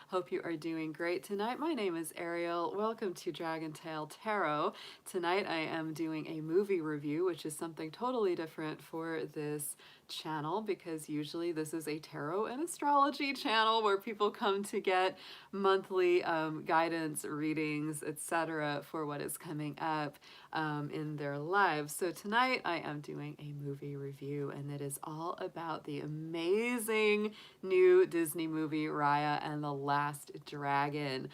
Hope you are doing great tonight. My name is Ariel. Welcome to Dragon Tale Tarot. Tonight I am doing a movie review, which is something totally different for this channel because usually this is a tarot and astrology channel where people come to get monthly guidance, readings, etc. for what is coming up in their lives. So tonight I am doing a movie review, and it is all about the amazing new Disney movie Raya and the Last Dragon.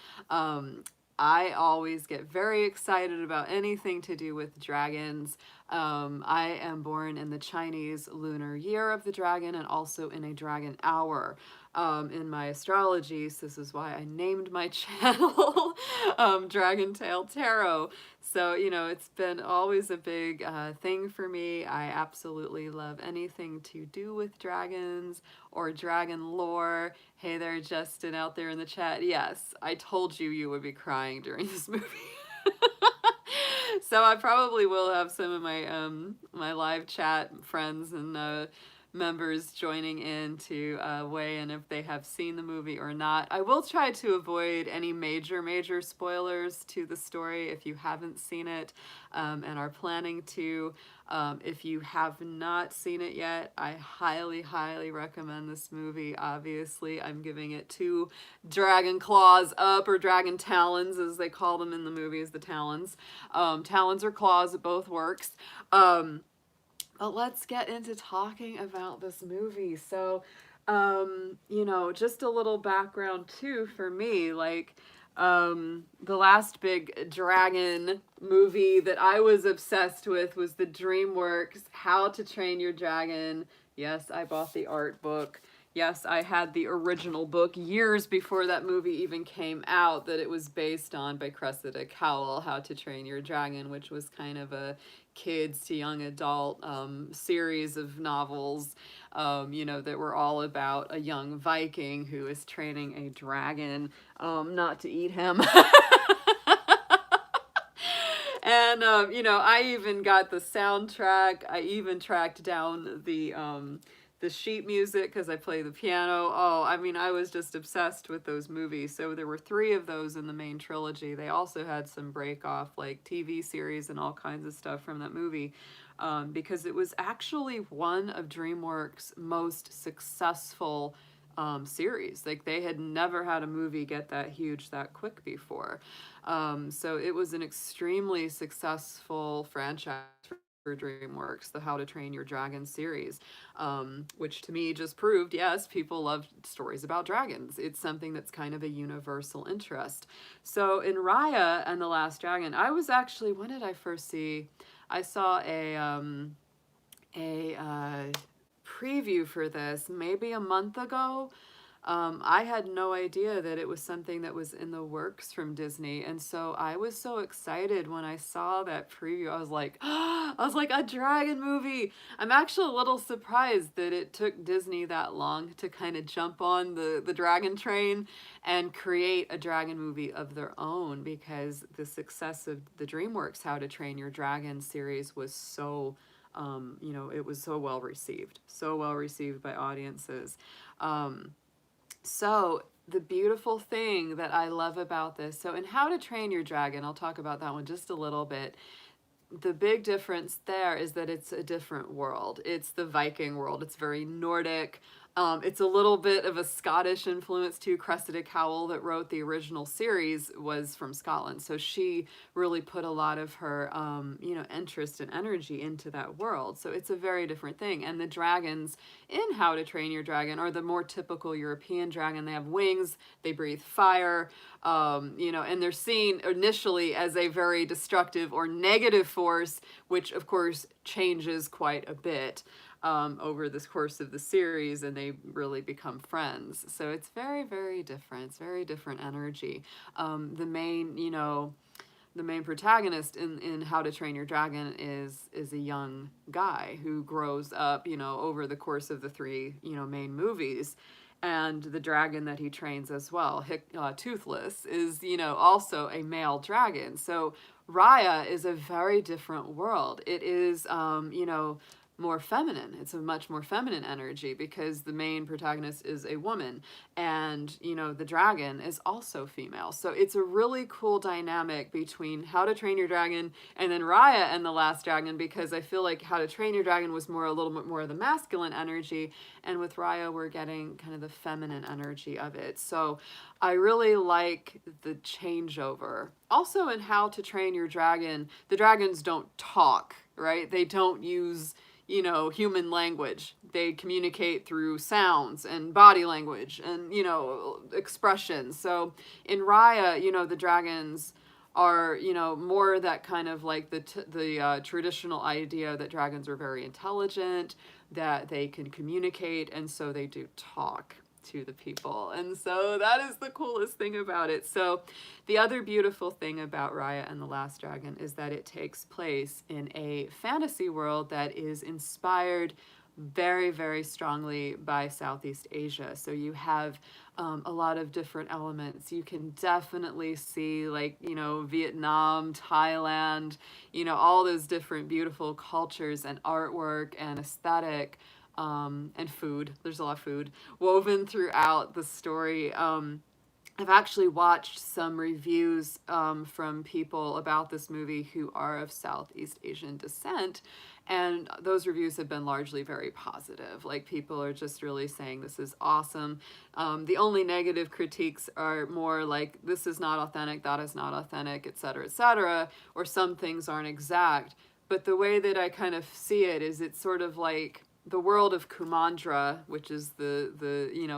I always get very excited about anything to do with dragons. I am born in the Chinese lunar year of the dragon and also in a dragon hour. In my astrology, so this is why I named my channel Dragon Tale Tarot. So, you know, it's been always a big thing for me. I absolutely love anything to do with dragons or dragon lore. Hey there, Justin, out there in the chat. Yes, I told you you would be crying during this movie. So I probably will have some of my my live chat friends and members joining in to weigh in if they have seen the movie or not. I will try to avoid any major spoilers to the story if you haven't seen it and are planning to. If you have not seen it yet, I highly recommend this movie. Obviously, I'm giving it 2 dragon claws up, or dragon talons as they call them in the movies, the talons. Talons or claws, it both works. But let's get into talking about this movie. So, you know, just a little background too for me, like, the last big dragon movie that I was obsessed with was the DreamWorks How to Train Your Dragon. Yes, I bought the art book. Yes, I had the original book years before that movie even came out that it was based on by Cressida Cowell, How to Train Your Dragon, which was kind of a kids to young adult series of novels, you know, that were all about a young Viking who is training a dragon not to eat him. And, you know, I even got the soundtrack. I even tracked down the sheet music because I play the piano. Oh, I mean, I was just obsessed with those movies. So there were 3 of those in the main trilogy. They also had some break off like TV series and all kinds of stuff from that movie because it was actually one of DreamWorks' most successful series. Like, they had never had a movie get that huge that quick before. So it was an extremely successful franchise for DreamWorks, the How to Train Your Dragon series, which to me just proved, yes, people love stories about dragons. It's something that's kind of a universal interest. So in Raya and the Last Dragon, I was actually, when did I first see? I saw a preview for this maybe a month ago. I had no idea that it was something that was in the works from Disney, and so I was so excited when I saw that preview. I was like, a dragon movie. I'm actually a little surprised that it took Disney that long to kind of jump on the dragon train and create a dragon movie of their own, because the success of the DreamWorks How to Train Your Dragon series was so you know, it was so well received by audiences. So the beautiful thing that I love about this, so in How to Train Your Dragon, I'll talk about that one just a little bit. The big difference there is that it's a different world. It's the Viking world. It's very Nordic. It's a little bit of a Scottish influence too. Cressida Cowell, that wrote the original series, was from Scotland, so she really put a lot of her, you know, interest and energy into that world. So it's a very different thing. And the dragons in How to Train Your Dragon are the more typical European dragon. They have wings. They breathe fire. You know, and they're seen initially as a very destructive or negative force, which of course changes quite a bit over this course of the series, and they really become friends. So it's very different. It's very different energy. The main, you know, the main protagonist in How to Train Your Dragon is a young guy who grows up, you know, over the course of the 3, you know, main movies. And the dragon that he trains as well, Toothless, is, you know, also a male dragon. So Raya is a very different world. It is, you know, more feminine. It's a much more feminine energy because the main protagonist is a woman, and the dragon is also female. So it's a really cool dynamic between How to Train Your Dragon and then Raya and the Last Dragon, because I feel like How to Train Your Dragon was a little bit more of the masculine energy, and with Raya we're getting kind of the feminine energy of it. So I really like the changeover. Also, in How to Train Your Dragon, the dragons don't talk, right? They don't use human language. They communicate through sounds and body language and, expressions. So in Raya, the dragons are, more that kind of like the traditional idea that dragons are very intelligent, that they can communicate, and so they do talk to the people. And so that is the coolest thing about it. So the other beautiful thing about Raya and the Last Dragon is that it takes place in a fantasy world that is inspired very, very strongly by Southeast Asia. So you have a lot of different elements. You can definitely see, like, Vietnam, Thailand, all those different beautiful cultures and artwork and aesthetic, and food. There's a lot of food woven throughout the story. I've actually watched some reviews from people about this movie who are of Southeast Asian descent, and those reviews have been largely very positive. Like, people are just really saying this is awesome. The only negative critiques are more like, this is not authentic, that is not authentic, etc., or some things aren't exact. But the way that I kind of see it is, it's sort of like the world of Kumandra, which is the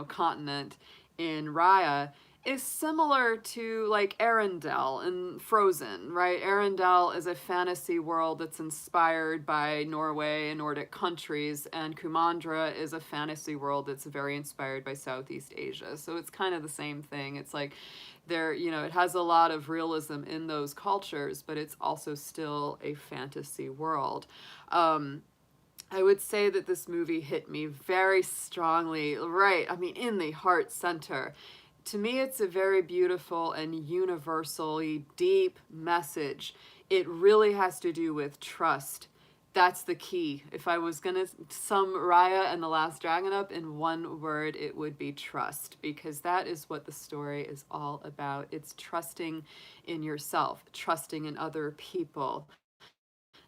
continent in Raya, is similar to like Arendelle in Frozen, right? Arendelle is a fantasy world that's inspired by Norway and Nordic countries, and Kumandra is a fantasy world that's very inspired by Southeast Asia. So it's kind of the same thing. It's like it has a lot of realism in those cultures, but it's also still a fantasy world. I would say that this movie hit me very strongly, right? I mean, in the heart center. To me, it's a very beautiful and universally deep message. It really has to do with trust. That's the key. If I was going to sum Raya and the Last Dragon up in one word, it would be trust, because that is what the story is all about. It's trusting in yourself, trusting in other people,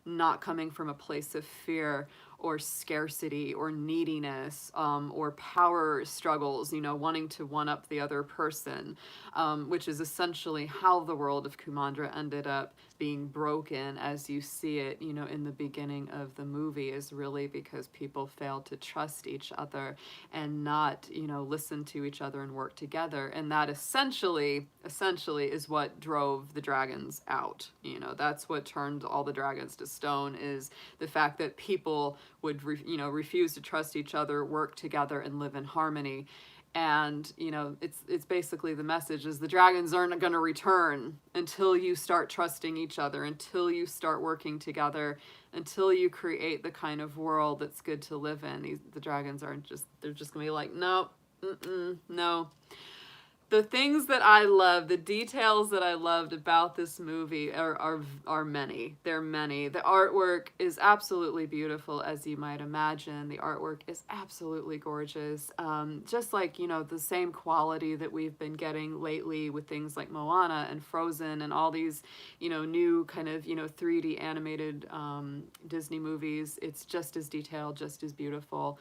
not coming from a place of fear or scarcity or neediness, or power struggles, wanting to one up the other person, which is essentially how the world of Kumandra ended up being broken as you see it, in the beginning of the movie, is really because people failed to trust each other and not, listen to each other and work together. And that essentially is what drove the dragons out. That's what turned all the dragons to stone, is the fact that people would refuse to trust each other, work together, and live in harmony. And it's basically, the message is, the dragons aren't going to return until you start trusting each other, until you start working together, until you create the kind of world that's good to live in. The dragons they're just gonna be like, no, no. The things that I love, the details that I loved about this movie are many. They're many. The artwork is absolutely beautiful, as you might imagine. The artwork is absolutely gorgeous. Just like, the same quality that we've been getting lately with things like Moana and Frozen and all these, new kind of, 3D animated Disney movies. It's just as detailed, just as beautiful.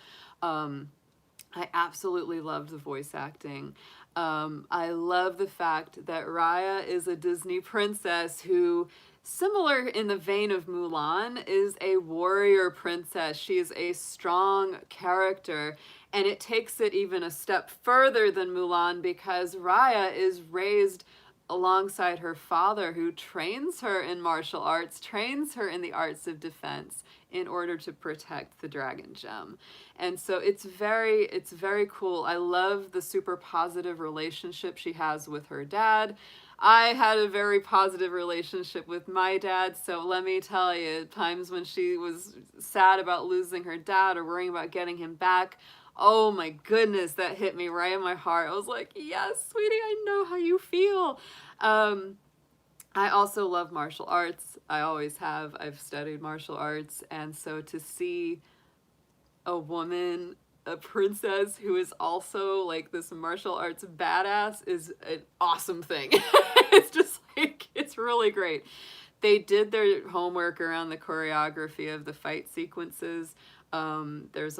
I absolutely loved the voice acting. I love the fact that Raya is a Disney princess who, similar in the vein of Mulan, is a warrior princess. She is a strong character, and it takes it even a step further than Mulan, because Raya is raised alongside her father, who trains her in martial arts, trains her in the arts of defense in order to protect the dragon gem. And so it's very cool. I love the super positive relationship she has with her dad. I had a very positive relationship with my dad, so let me tell you, times when she was sad about losing her dad or worrying about getting him back, oh my goodness, that hit me right in my heart. I was like, yes, sweetie, I know how you feel. I also love martial arts. I always have. I've studied martial arts. And so to see a woman, a princess who is also like this martial arts badass is an awesome thing. It's just like, it's really great. They did their homework around the choreography of the fight sequences. There's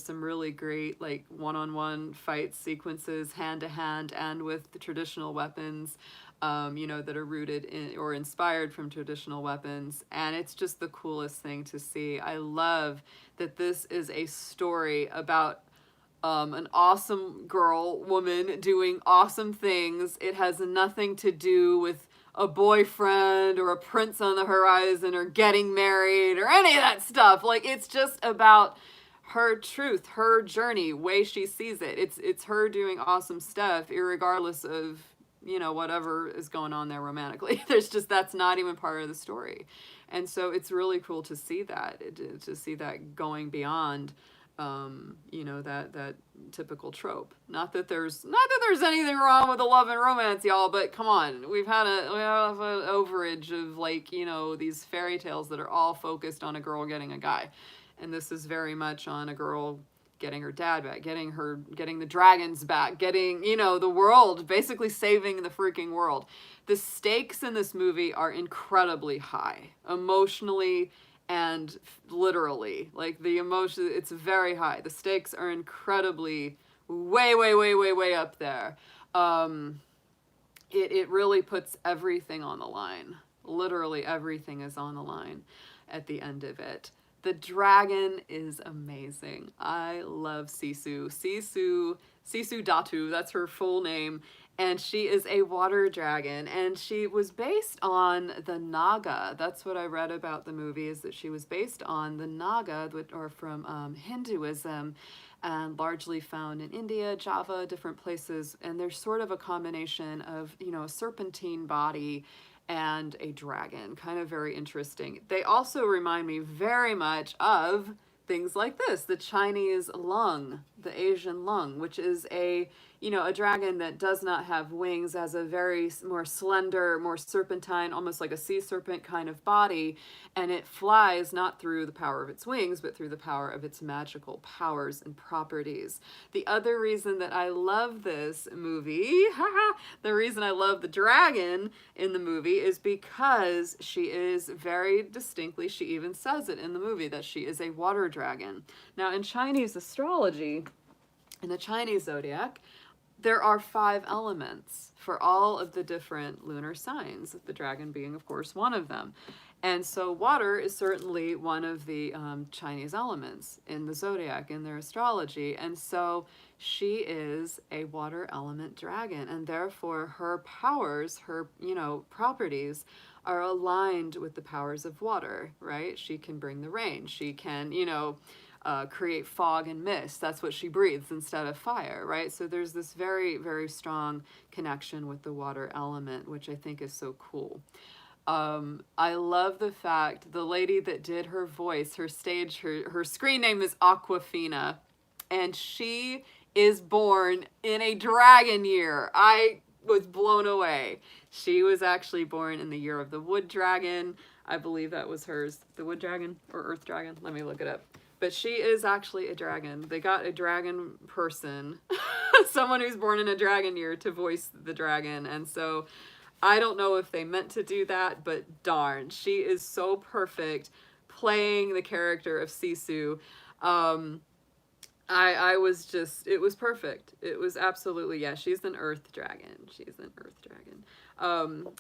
some really great like one-on-one fight sequences, hand to hand, and with the traditional weapons, that are rooted in or inspired from traditional weapons. And it's just the coolest thing to see. I love that this is a story about an awesome girl, woman doing awesome things. It has nothing to do with a boyfriend or a prince on the horizon or getting married or any of that stuff. Like, it's just about her truth, her journey, way she sees it. It's her doing awesome stuff, irregardless of whatever is going on there romantically. There's just, that's not even part of the story. And so it's really cool to see that, to see that going beyond that typical trope. Not that there's anything wrong with the love and romance, y'all, but come on, we have an overage of like, these fairy tales that are all focused on a girl getting a guy. And this is very much on a girl getting her dad back, getting the dragons back, getting, the world, basically saving the freaking world. The stakes in this movie are incredibly high, emotionally and literally. Like, the emotion, it's very high. The stakes are incredibly way up there. It really puts everything on the line. Literally everything is on the line at the end of it. The dragon is amazing. I love Sisu. Sisu Datu, that's her full name. And she is a water dragon. And she was based on the Naga. That's what I read about the movie, is that she was based on the Naga, or from Hinduism, and largely found in India, Java, different places. And there's sort of a combination of, a serpentine body and a dragon. Kind of very interesting. They also remind me very much of things like this, the Chinese lung, the Asian lung, which is a dragon that does not have wings, has a very more slender, more serpentine, almost like a sea serpent kind of body, and it flies not through the power of its wings, but through the power of its magical powers and properties. The other reason that I love this movie, the reason I love the dragon in the movie, is because she is very distinctly, she even says it in the movie, that she is a water dragon. Now, in Chinese astrology, in the Chinese zodiac, there are 5 elements for all of the different lunar signs, the dragon being, of course, one of them. And so water is certainly one of the Chinese elements in the zodiac, in their astrology. And so she is a water element dragon, and therefore her powers, her, properties are aligned with the powers of water, right? She can bring the rain. She can, create fog and mist. That's what she breathes instead of fire, right? So there's this very, very strong connection with the water element, which I think is so cool. I love the fact, the lady that did her voice, her screen name is Aquafina, and she is born in a dragon year. I was blown away. She was actually born in the year of the wood dragon. I believe that was hers. The wood dragon or earth dragon? Let me look it up. But she is actually a dragon. They got a dragon person, someone who's born in a dragon year, to voice the dragon. And so I don't know if they meant to do that, but darn, she is so perfect playing the character of Sisu. I was just, it was perfect. It was absolutely, yeah, she's an earth dragon. She's an earth dragon.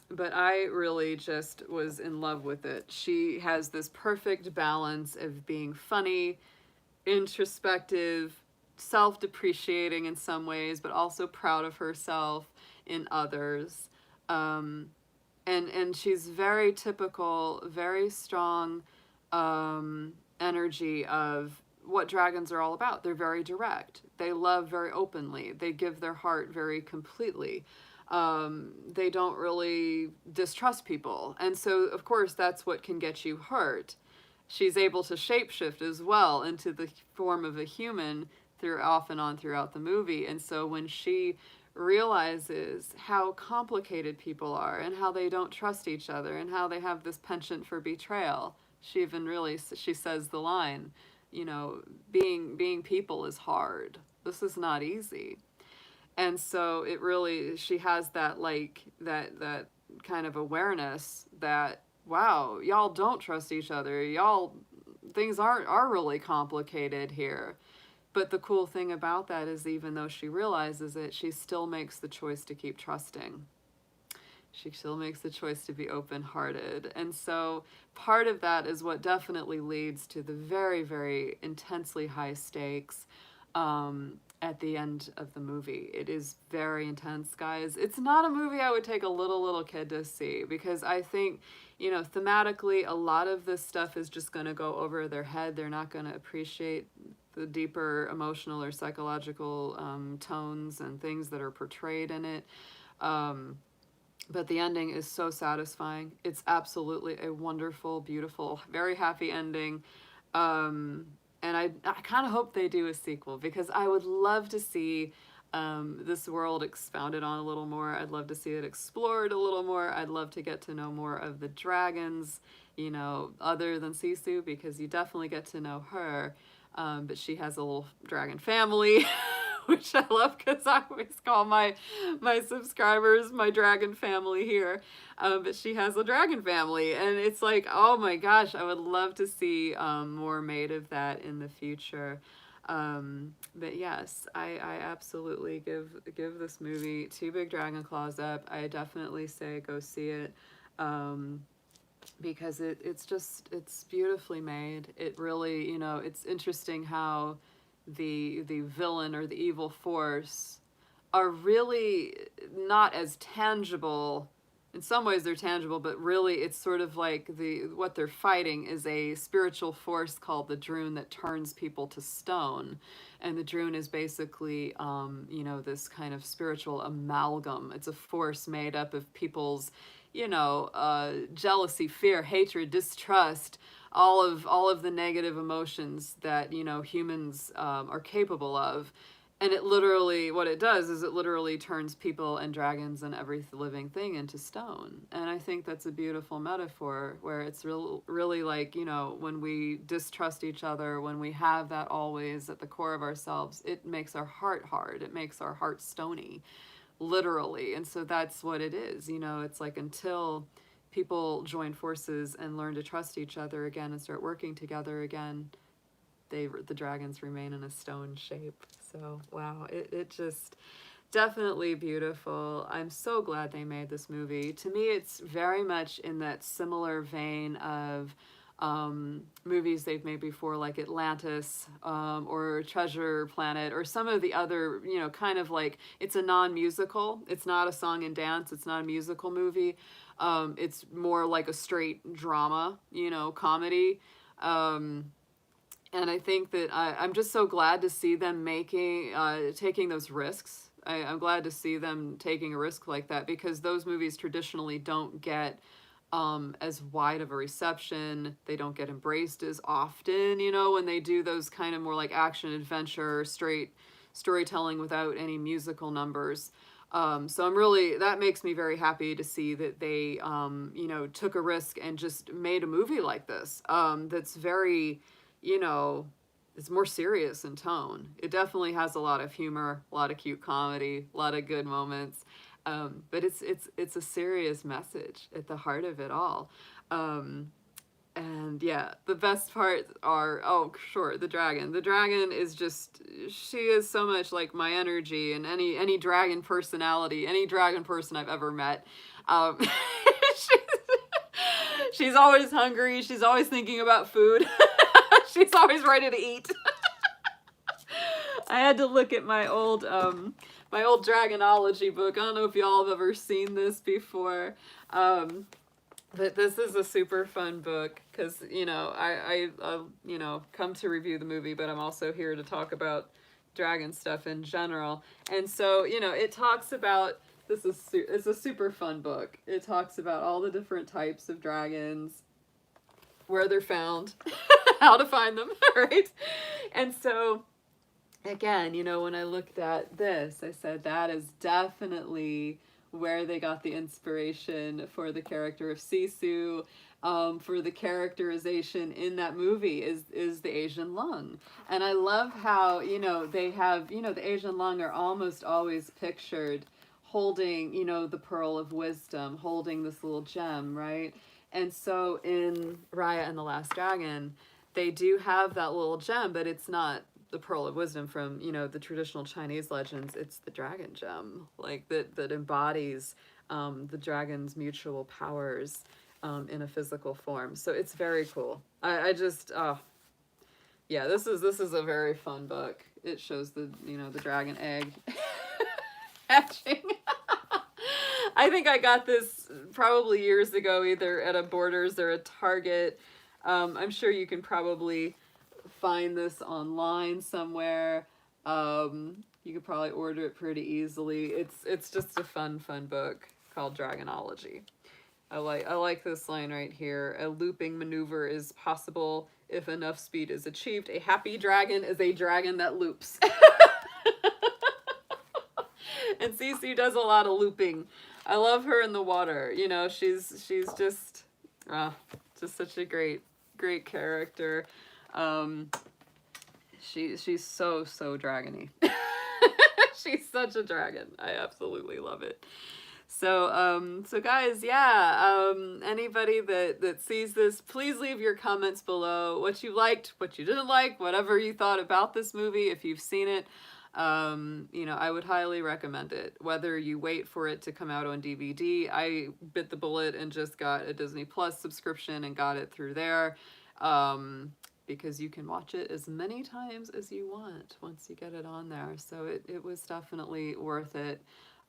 But I really just was in love with it. She has this perfect balance of being funny, introspective, self-depreciating in some ways, but also proud of herself in others. And she's very typical, very strong energy of what dragons are all about. They're very direct. They love very openly. They give their heart very completely. They don't really distrust people. And so, of course, that's what can get you hurt. She's able to shapeshift as well into the form of a human off and on throughout the movie. And so when she realizes how complicated people are and how they don't trust each other and how they have this penchant for betrayal, she says the line, you know, being people is hard. This is not easy. And so it really, she has that, like, that kind of awareness that, wow, y'all don't trust each other. Y'all, things are really complicated here. But the cool thing about that is, even though she realizes it, she still makes the choice to keep trusting. She still makes the choice to be open-hearted. And so part of that is what definitely leads to the very, very intensely high stakes at the end of the movie. It is very intense, guys. It's not a movie I would take a little kid to see, because I think, you know, thematically, a lot of this stuff is just going to go over their head. They're not going to appreciate the deeper emotional or psychological tones and things that are portrayed in it. But the ending is so satisfying. It's absolutely a wonderful, beautiful, very happy ending. And I kind of hope they do a sequel, because I would love to see this world expounded on a little more. I'd love to see it explored a little more. I'd love to get to know more of the dragons, you know, other than Sisu, because you definitely get to know her. But she has a little dragon family. Which I love, because I always call my subscribers my dragon family here. But she has a dragon family, and it's like, oh my gosh, I would love to see more made of that in the future. But yes, I absolutely give this movie 2 big dragon claws up. I definitely say go see it. Because it's beautifully made. It really, you know, it's interesting how the villain or the evil force are really not as tangible. In some ways they're tangible, but really it's sort of like what they're fighting is a spiritual force called the Droon that turns people to stone. And the Droon is basically, you know, this kind of spiritual amalgam. It's a force made up of people's, you know, jealousy, fear, hatred, distrust, all of the negative emotions that, you know, humans are capable of. And it literally, what it does is it literally turns people and dragons and every living thing into stone. And I think that's a beautiful metaphor, where it's really like, you know, when we distrust each other, when we have that always at the core of ourselves, it makes our heart hard. It makes our heart stony, literally. And so that's what it is. You know, it's like, until people join forces and learn to trust each other again and start working together again, the dragons remain in a stone shape. So wow, it just definitely beautiful. I'm so glad they made this movie. To me, it's very much in that similar vein of movies they've made before, like Atlantis, or Treasure Planet, or some of the other, you know, kind of like, it's a non-musical. It's not a song and dance. It's not a musical movie. It's more like a straight drama, you know, comedy. And I think that I'm just so glad to see them taking those risks. I'm glad to see them taking a risk like that, because those movies traditionally don't get as wide of a reception. They don't get embraced as often, you know, when they do those kind of more like action adventure, straight storytelling without any musical numbers. So that makes me very happy to see that they, you know, took a risk and just made a movie like this, that's very, you know, it's more serious in tone. It definitely has a lot of humor, a lot of cute comedy, a lot of good moments. But it's a serious message at the heart of it all. And yeah, the best parts are, oh, sure, the dragon. The dragon is just, she is so much like my energy, and any dragon personality, any dragon person I've ever met. she's, she's always hungry. She's always thinking about food. She's always ready to eat. I had to look at my old dragonology book. I don't know if y'all have ever seen this before. But this is a super fun book, because, you know, I you know, come to review the movie, but I'm also here to talk about dragon stuff in general. And so, you know, it talks about, it's a super fun book. It talks about all the different types of dragons, where they're found, how to find them, right? And so again, you know, when I looked at this, I said that is definitely where they got the inspiration for the character of Sisu, for the characterization in that movie is the Asian lung. And I love how, you know, they have, you know, the Asian lung are almost always pictured holding, you know, the pearl of wisdom, holding this little gem, right? And so in Raya and the Last Dragon, they do have that little gem, but it's not the pearl of wisdom from, you know, the traditional Chinese legends. It's the dragon gem, like that embodies the dragon's mutual powers in a physical form. So it's very cool. I just yeah, this is a very fun book. It shows the, you know, the dragon egg hatching. I think I got this probably years ago, either at a Borders or a Target. I'm sure you can probably find this online somewhere. You could probably order it pretty easily. It's just a fun book called Dragonology. I like this line right here. A looping maneuver is possible if enough speed is achieved. A happy dragon is a dragon that loops. And Cece does a lot of looping. I love her in the water. You know, she's just such a great character. Um, she's so dragony. She's such a dragon. I absolutely love it. So guys, yeah, anybody that sees this, please leave your comments below what you liked, what you didn't like, whatever you thought about this movie, if you've seen it. You know, I would highly recommend it. Whether you wait for it to come out on DVD, I bit the bullet and just got a Disney Plus subscription and got it through there. Because you can watch it as many times as you want once you get it on there. So it was definitely worth it.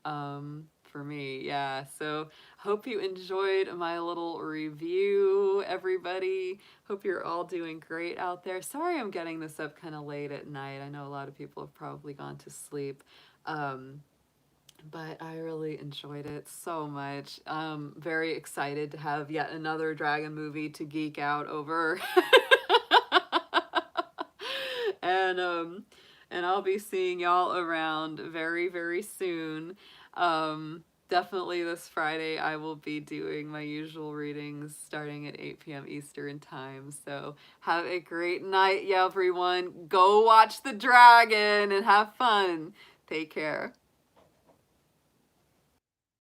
For me, yeah. So hope you enjoyed my little review, everybody. Hope you're all doing great out there. Sorry I'm getting this up kind of late at night. I know a lot of people have probably gone to sleep. But I really enjoyed it so much. Very excited to have yet another dragon movie to geek out over. and and I'll be seeing y'all around very soon. Definitely this Friday I will be doing my usual readings starting at 8 p.m. Eastern time. So have a great night, yeah, everyone. Go watch the dragon and have fun. Take care.